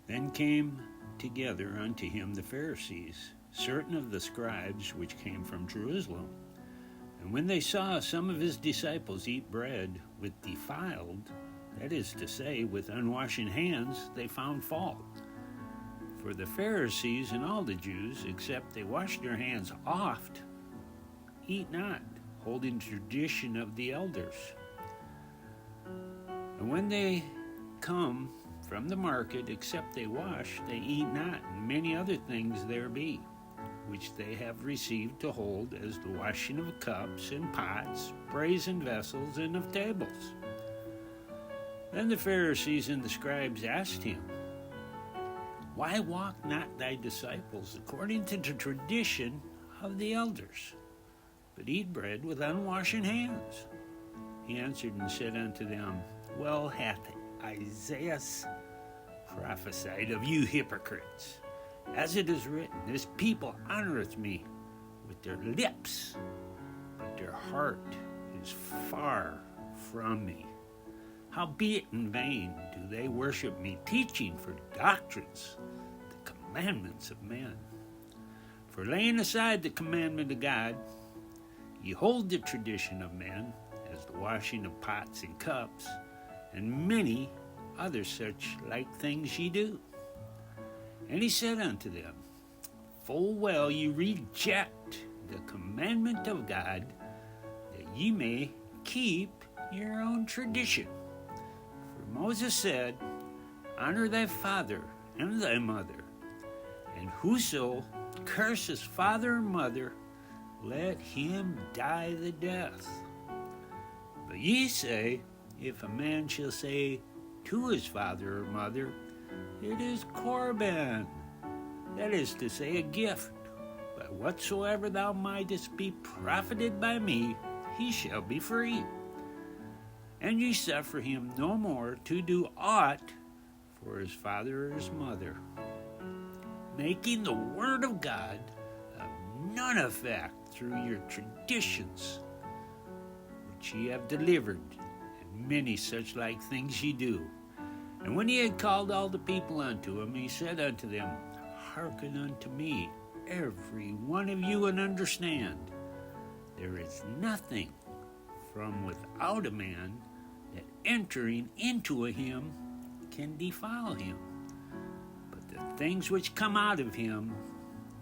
Then came together unto him the Pharisees, certain of the scribes which came from Jerusalem. And when they saw some of his disciples eat bread with defiled, that is to say, with unwashed hands, they found fault. For the Pharisees and all the Jews, except they wash their hands oft, eat not, holding tradition of the elders. And when they come from the market, except they wash, they eat not, and many other things there be, which they have received to hold, as the washing of cups and pots, brazen vessels, and of tables. Then the Pharisees and the scribes asked him, Why walk not thy disciples according to the tradition of the elders, but eat bread with unwashed hands? He answered and said unto them, Well hath Isaiah prophesied of you hypocrites, as it is written, This people honoreth me with their lips, but their heart is far from me. Howbeit in vain do they worship me, teaching for doctrines the commandments of men. For laying aside the commandment of God, ye hold the tradition of men, as the washing of pots and cups, and many other such like things ye do. And he said unto them, Full well ye reject the commandment of God, that ye may keep your own tradition. For Moses said, Honor thy father and thy mother, and whoso curses father or mother, let him die the death. But ye say, If a man shall say to his father or mother, It is Corban, that is to say, a gift, but whatsoever thou mightest be profited by me, he shall be free. And ye suffer him no more to do aught for his father or his mother, making the word of God of none effect through your traditions, which ye have delivered, and many such like things ye do. And when he had called all the people unto him, he said unto them, Hearken unto me, every one of you, and understand. There is nothing from without a man that entering into him can defile him. But the things which come out of him,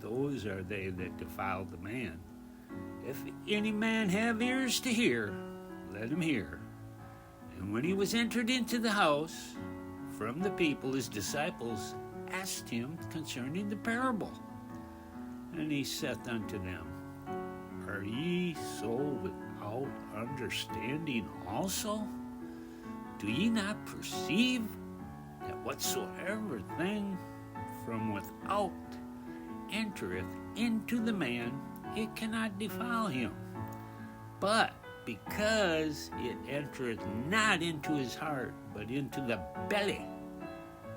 those are they that defile the man. If any man have ears to hear, let him hear. And when he was entered into the house, from the people his disciples asked him concerning the parable. And he saith unto them, Are ye so without understanding also? Do ye not perceive that whatsoever thing from without entereth into the man, it cannot defile him? But because it entereth not into his heart, but into the belly,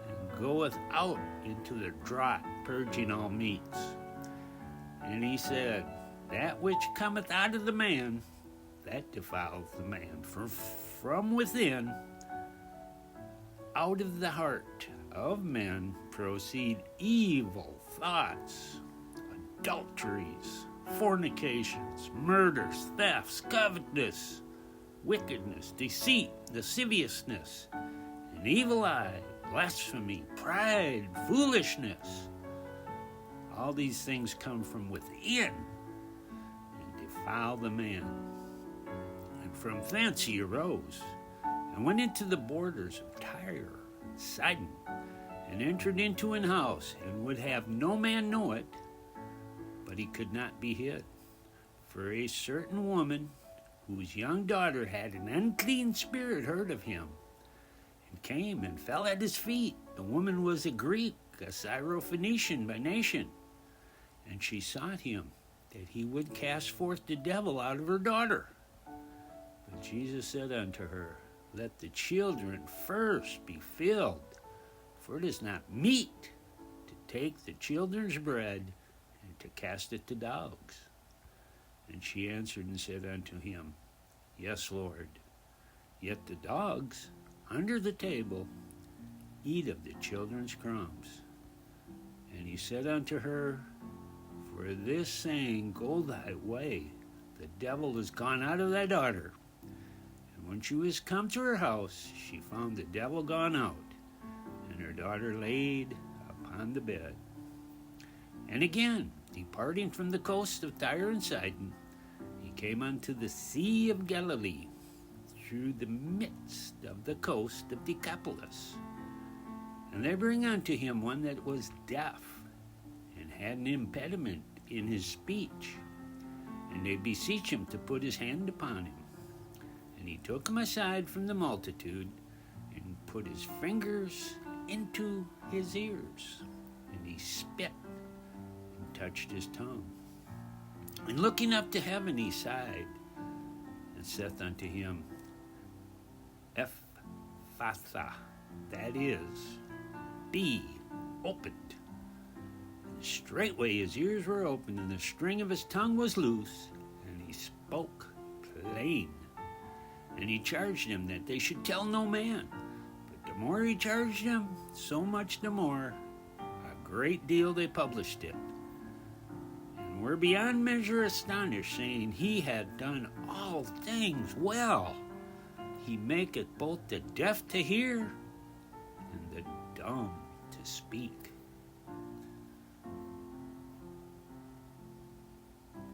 and goeth out into the draught, purging all meats. And he said, That which cometh out of the man, that defiles the man. For from within, out of the heart of men, proceed evil thoughts, adulteries, fornications, murders, thefts, covetousness, wickedness, deceit, lasciviousness, an evil eye, blasphemy, pride, foolishness. All these things come from within and defile the man. And from thence he arose and went into the borders of Tyre and Sidon, and entered into an house, and would have no man know it, but he could not be hid. For a certain woman, whose young daughter had an unclean spirit, heard of him, and came and fell at his feet. The woman was a Greek, a Syrophoenician by nation, and she sought him, that he would cast forth the devil out of her daughter. But Jesus said unto her, Let the children first be filled, for it is not meet to take the children's bread and to cast it to dogs. And she answered and said unto him, Yes, Lord, yet the dogs under the table eat of the children's crumbs. And he said unto her, For this saying, go thy way, the devil is gone out of thy daughter. And when she was come to her house, she found the devil gone out, and her daughter laid upon the bed. And again, departing from the coast of Tyre and Sidon, he came unto the Sea of Galilee, through the midst of the coast of Decapolis. And they bring unto him one that was deaf, and had an impediment in his speech. And they beseech him to put his hand upon him. And he took him aside from the multitude, and put his fingers into his ears. And he spit, and touched his tongue. And looking up to heaven, he sighed, and saith unto him, Ephphatha, that is, be opened. And straightway his ears were opened, and the string of his tongue was loose, and he spoke plain. And he charged them that they should tell no man. But the more he charged them, so much the more, a great deal they published it. And were beyond measure astonished, saying, He had done all things well. He maketh both the deaf to hear, and the dumb to speak.